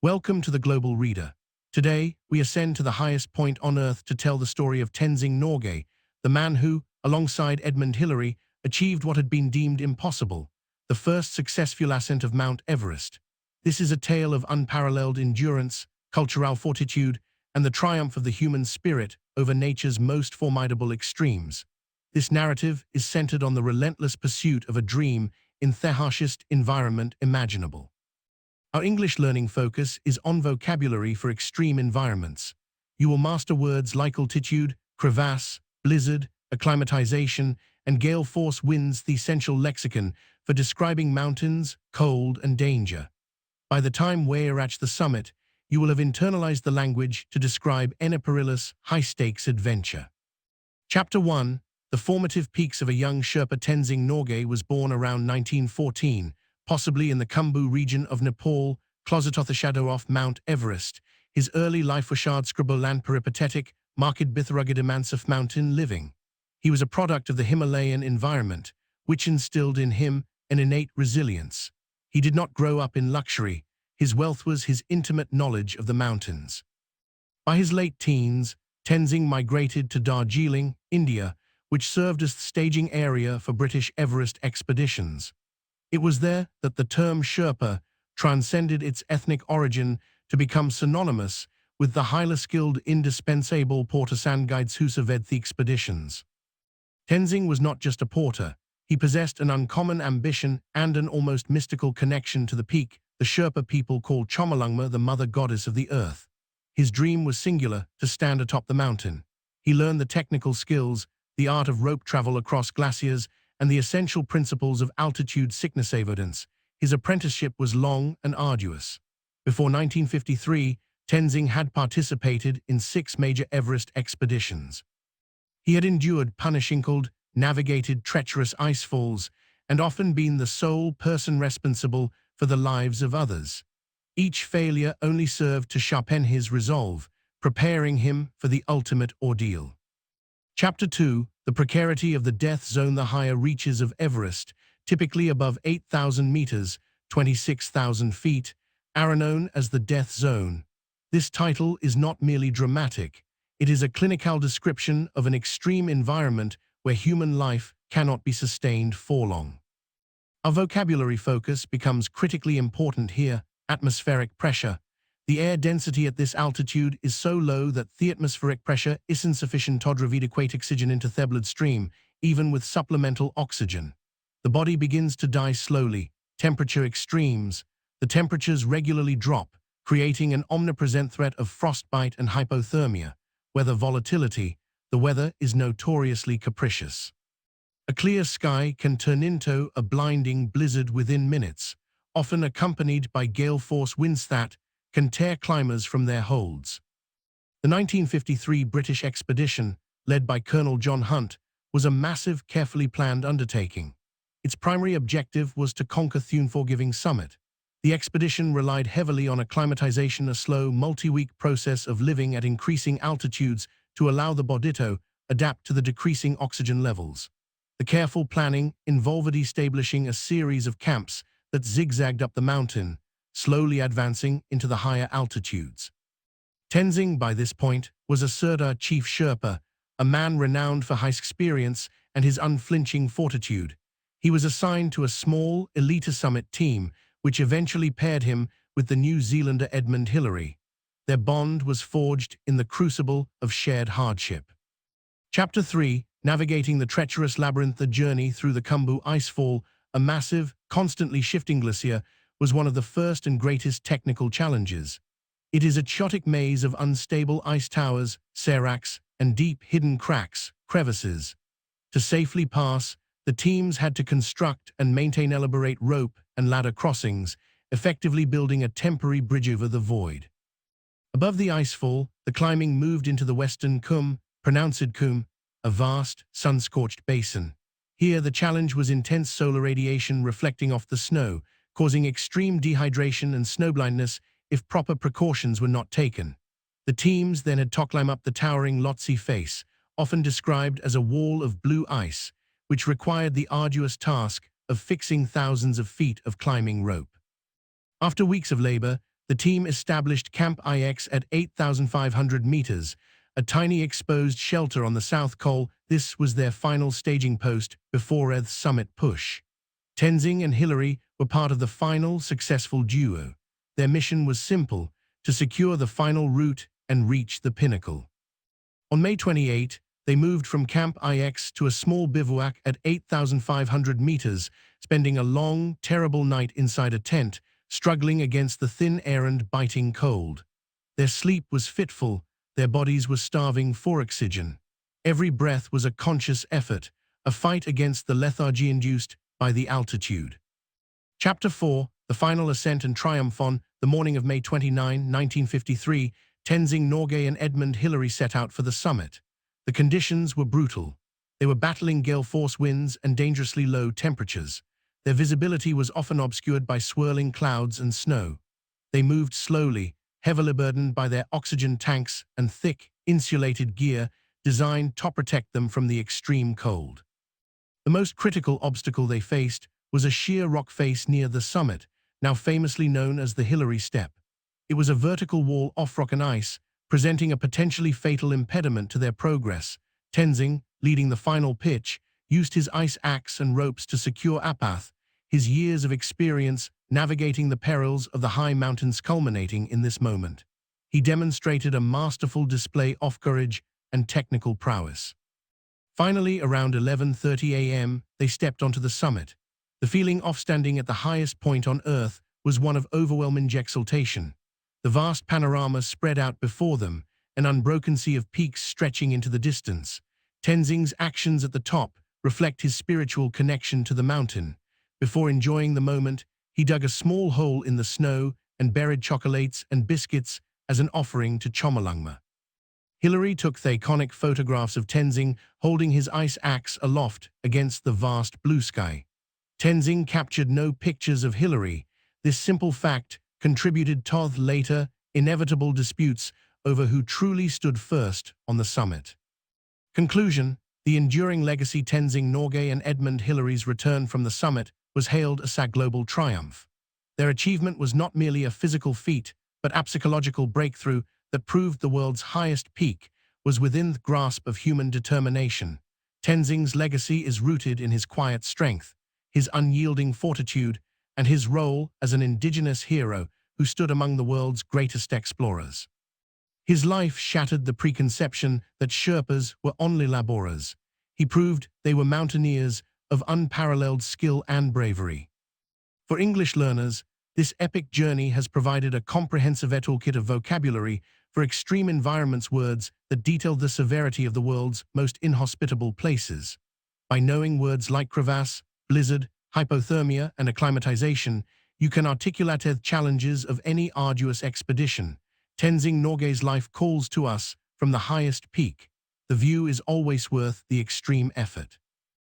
Welcome to the Global Reader. Today, we ascend to the highest point on Earth to tell the story of Tenzing Norgay, the man who, alongside Edmund Hillary, achieved what had been deemed impossible, the first successful ascent of Mount Everest. This is a tale of unparalleled endurance, cultural fortitude, and the triumph of the human spirit over nature's most formidable extremes. This narrative is centered on the relentless pursuit of a dream in the harshest environment imaginable. Our English learning focus is on vocabulary for extreme environments. You will master words like altitude, crevasse, blizzard, acclimatization, and gale-force winds, the essential lexicon for describing mountains, cold, and danger. By the time we're at the summit, you will have internalized the language to describe any perilous, high-stakes adventure. Chapter 1. The formative peaks of a young Sherpa. Tenzing Norgay was born around 1914, possibly in the Khumbu region of Nepal, closet of the shadow of Mount Everest. His early life was shard scribble and peripatetic, marked with rugged demands of mountain living. He was a product of the Himalayan environment, which instilled in him an innate resilience. He did not grow up in luxury. His wealth was his intimate knowledge of the mountains. By his late teens, Tenzing migrated to Darjeeling, India, which served as the staging area for British Everest expeditions. It was there that the term Sherpa transcended its ethnic origin to become synonymous with the highly skilled, indispensable porter guides who surveyed the expeditions. Tenzing was not just a porter. He possessed an uncommon ambition and an almost mystical connection to the peak the Sherpa people called Chomolungma, the mother goddess of the earth. His dream was singular: to stand atop the mountain. He learned the technical skills, the art of rope travel across glaciers, and the essential principles of altitude sickness avoidance. His apprenticeship was long and arduous. Before 1953, Tenzing had participated in 6 major Everest expeditions. He had endured punishing cold, navigated treacherous icefalls, and often been the sole person responsible for the lives of others. Each failure only served to sharpen his resolve, preparing him for the ultimate ordeal. Chapter 2. The precarity of the death zone. The higher reaches of Everest, typically above 8,000 meters, 26,000 feet, are known as the death zone. This title is not merely dramatic. It is a clinical description of an extreme environment where human life cannot be sustained for long. Our vocabulary focus becomes critically important here. Atmospheric pressure. The air density at this altitude is so low that the atmospheric pressure is insufficient to evacuate oxygen into the bloodstream, even with supplemental oxygen. The body begins to die slowly. Temperature extremes. The temperatures regularly drop, creating an omnipresent threat of frostbite and hypothermia. Weather volatility. The weather is notoriously capricious. A clear sky can turn into a blinding blizzard within minutes, often accompanied by gale-force winds that can tear climbers from their holds. The 1953 British expedition, led by Colonel John Hunt, was a massive, carefully planned undertaking. Its primary objective was to conquer the unforgiving summit. The expedition relied heavily on acclimatization, a slow, multi-week process of living at increasing altitudes to allow the body to adapt to the decreasing oxygen levels. The careful planning involved establishing a series of camps that zigzagged up the mountain, slowly advancing into the higher altitudes. Tenzing, by this point, was a Serdar Chief Sherpa, a man renowned for his experience and his unflinching fortitude. He was assigned to a small, elite summit team, which eventually paired him with the New Zealander Edmund Hillary. Their bond was forged in the crucible of shared hardship. Chapter 3. Navigating the treacherous labyrinth. The journey through the Khumbu icefall, a massive, constantly shifting glacier, was one of the first and greatest technical challenges. It is a chaotic maze of unstable ice towers, seracs, and deep hidden cracks, crevices. To safely pass, the teams had to construct and maintain elaborate rope and ladder crossings, effectively building a temporary bridge over the void. Above the icefall, the climbing moved into the western Khum, pronounced Khum, a vast, sun-scorched basin. Here the challenge was intense solar radiation reflecting off the snow, causing extreme dehydration and snowblindness if proper precautions were not taken. The teams then had to climb up the towering Lhotse face, often described as a wall of blue ice, which required the arduous task of fixing thousands of feet of climbing rope. After weeks of labor, the team established Camp IX at 8,500 meters, a tiny exposed shelter on the South Col. This was their final staging post before Earth's summit push. Tenzing and Hillary were part of the final successful duo. Their mission was simple: to secure the final route and reach the pinnacle. On May 28, they moved from Camp IX to a small bivouac at 8,500 meters, spending a long, terrible night inside a tent, struggling against the thin air and biting cold. Their sleep was fitful, their bodies were starving for oxygen. Every breath was a conscious effort, a fight against the lethargy induced by the altitude. Chapter 4, The Final Ascent and Triumph. On the morning of May 29, 1953, Tenzing Norgay and Edmund Hillary set out for the summit. The conditions were brutal. They were battling gale-force winds and dangerously low temperatures. Their visibility was often obscured by swirling clouds and snow. They moved slowly, heavily burdened by their oxygen tanks and thick, insulated gear designed to protect them from the extreme cold. The most critical obstacle they faced was a sheer rock face near the summit, now famously known as the Hillary Step. It was a vertical wall of rock and ice, presenting a potentially fatal impediment to their progress. Tenzing, leading the final pitch, used his ice axe and ropes to secure a path, his years of experience navigating the perils of the high mountains culminating in this moment. He demonstrated a masterful display of courage and technical prowess. Finally, around 11:30 a.m., they stepped onto the summit. The feeling of standing at the highest point on Earth was one of overwhelming exultation. The vast panorama spread out before them, an unbroken sea of peaks stretching into the distance. Tenzing's actions at the top reflect his spiritual connection to the mountain. Before enjoying the moment, he dug a small hole in the snow and buried chocolates and biscuits as an offering to Chomolungma. Hillary took the iconic photographs of Tenzing holding his ice axe aloft against the vast blue sky. Tenzing captured no pictures of Hillary. This simple fact contributed to later inevitable disputes over who truly stood first on the summit. Conclusion: the enduring legacy Tenzing Norgay and Edmund Hillary's return from the summit was hailed as a global triumph. Their achievement was not merely a physical feat, but a psychological breakthrough that proved the world's highest peak was within the grasp of human determination. Tenzing's legacy is rooted in his quiet strength, his unyielding fortitude, and his role as an indigenous hero who stood among the world's greatest explorers. His life shattered the preconception that Sherpas were only laborers. He proved they were mountaineers of unparalleled skill and bravery. For English learners, this epic journey has provided a comprehensive toolkit of vocabulary for extreme environments, words that detail the severity of the world's most inhospitable places. By knowing words like crevasse, blizzard, hypothermia, and acclimatization, you can articulate the challenges of any arduous expedition. Tenzing Norgay's life calls to us from the highest peak. The view is always worth the extreme effort.